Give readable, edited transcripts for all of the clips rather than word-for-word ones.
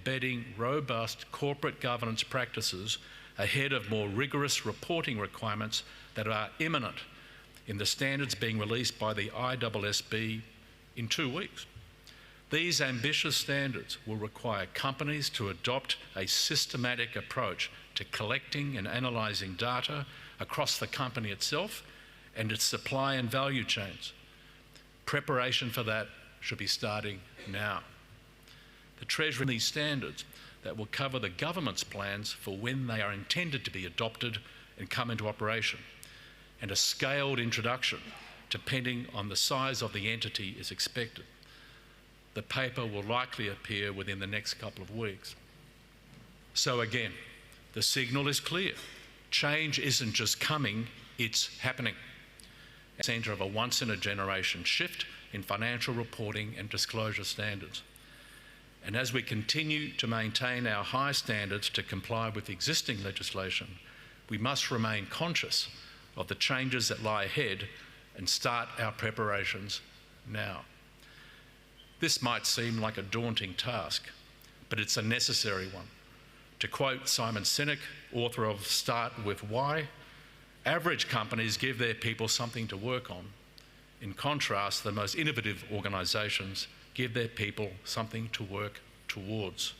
embedding robust corporate governance practices ahead of more rigorous reporting requirements that are imminent in the standards being released by the ISSB in 2 weeks. These ambitious standards will require companies to adopt a systematic approach to collecting and analysing data across the company itself and its supply and value chains. Preparation for that should be starting now. The Treasury these standards that will cover the government's plans for when they are intended to be adopted and come into operation, and a scaled introduction depending on the size of the entity is expected. The paper will likely appear within the next couple of weeks. So again, the signal is clear. Change isn't just coming, it's happening. At the centre of a once-in-a-generation shift in financial reporting and disclosure standards. And as we continue to maintain our high standards to comply with existing legislation, we must remain conscious of the changes that lie ahead and start our preparations now. This might seem like a daunting task, but it's a necessary one. To quote Simon Sinek, author of Start With Why, average companies give their people something to work on. In contrast, the most innovative organisations give their people something to work towards.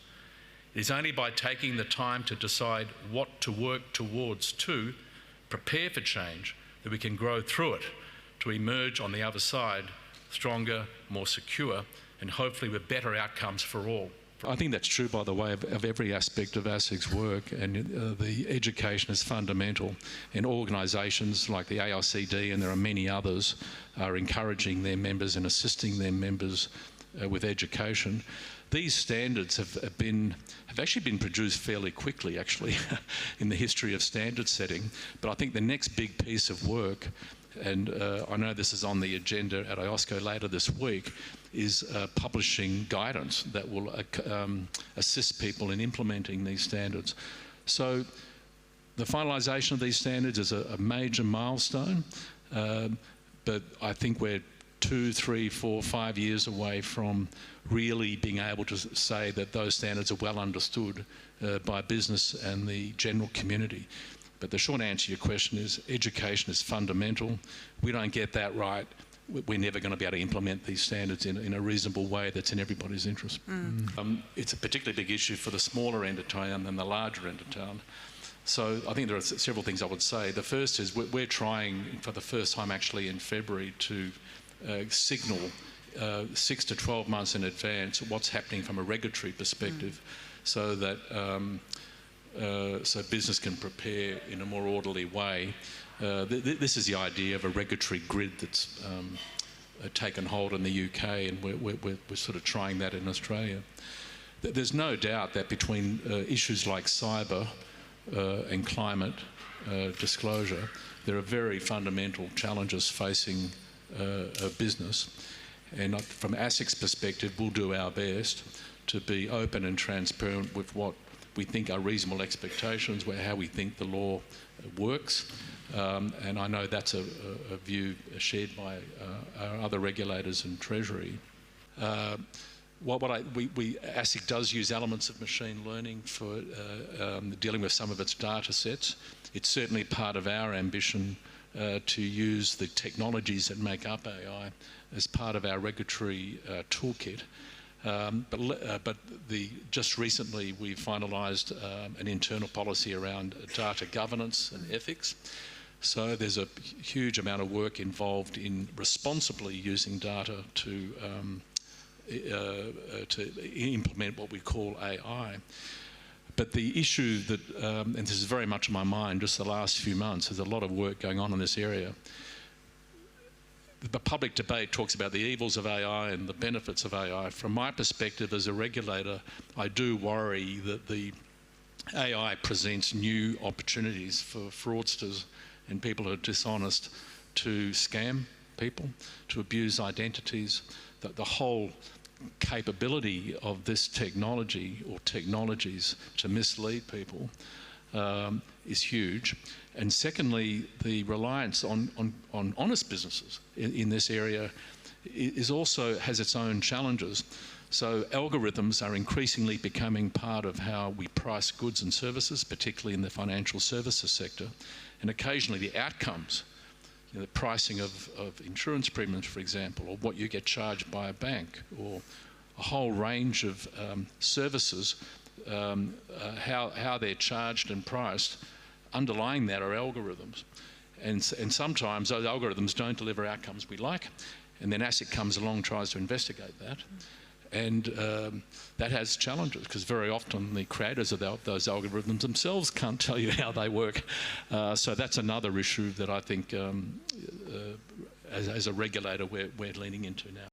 It is only by taking the time to decide what to work towards to prepare for change that we can grow through it to emerge on the other side stronger, more secure, and hopefully with better outcomes for all. I think that's true, by the way, of every aspect of ASIC's work, and the education is fundamental. And organisations like the AICD, and there are many others, are encouraging their members and assisting their members with education. These standards have actually been produced fairly quickly, actually, in the history of standard setting. But I think the next big piece of work, and I know this is on the agenda at IOSCO later this week, is publishing guidance that will assist people in implementing these standards. So the finalisation of these standards is a major milestone, but I think we're 2, 3, 4, 5 years away from really being able to say that those standards are well understood by business and the general community. But the short answer to your question is education is fundamental. We don't get that right, we're never going to be able to implement these standards in a reasonable way that's in everybody's interest. It's a particularly big issue for the smaller end of town than the larger end of town. So I think there are several things I would say. The first is we're trying for the first time actually in February to signal 6 to 12 months in advance what's happening from a regulatory perspective, so that so business can prepare in a more orderly way. This is the idea of a regulatory grid that's taken hold in the UK, and we're sort of trying that in Australia. There's no doubt that between issues like cyber and climate disclosure, there are very fundamental challenges facing a business. And from ASIC's perspective, we'll do our best to be open and transparent with what we think are reasonable expectations, how we think the law works. And I know that's a view shared by our other regulators and Treasury. ASIC does use elements of machine learning for dealing with some of its data sets. It's certainly part of our ambition to use the technologies that make up AI as part of our regulatory toolkit. But just recently we finalised an internal policy around data governance and ethics. So there's a huge amount of work involved in responsibly using data to implement what we call AI. But the issue that, and this is very much on my mind just the last few months, there's a lot of work going on in this area. The public debate talks about the evils of AI and the benefits of AI. From my perspective as a regulator, I do worry that the AI presents new opportunities for fraudsters and people who are dishonest to scam people, to abuse identities. That the whole capability of this technology or technologies to mislead people is huge. And secondly, the reliance on honest businesses in this area is also has its own challenges. So algorithms are increasingly becoming part of how we price goods and services, particularly in the financial services sector. And occasionally the outcomes, the pricing of insurance premiums, for example, or what you get charged by a bank, or a whole range of services, how they're charged and priced, underlying that are algorithms. And sometimes those algorithms don't deliver outcomes we like, and then ASIC comes along and tries to investigate that. And that has challenges, because very often the creators of those algorithms themselves can't tell you how they work. So that's another issue that I think, as a regulator, we're leaning into now.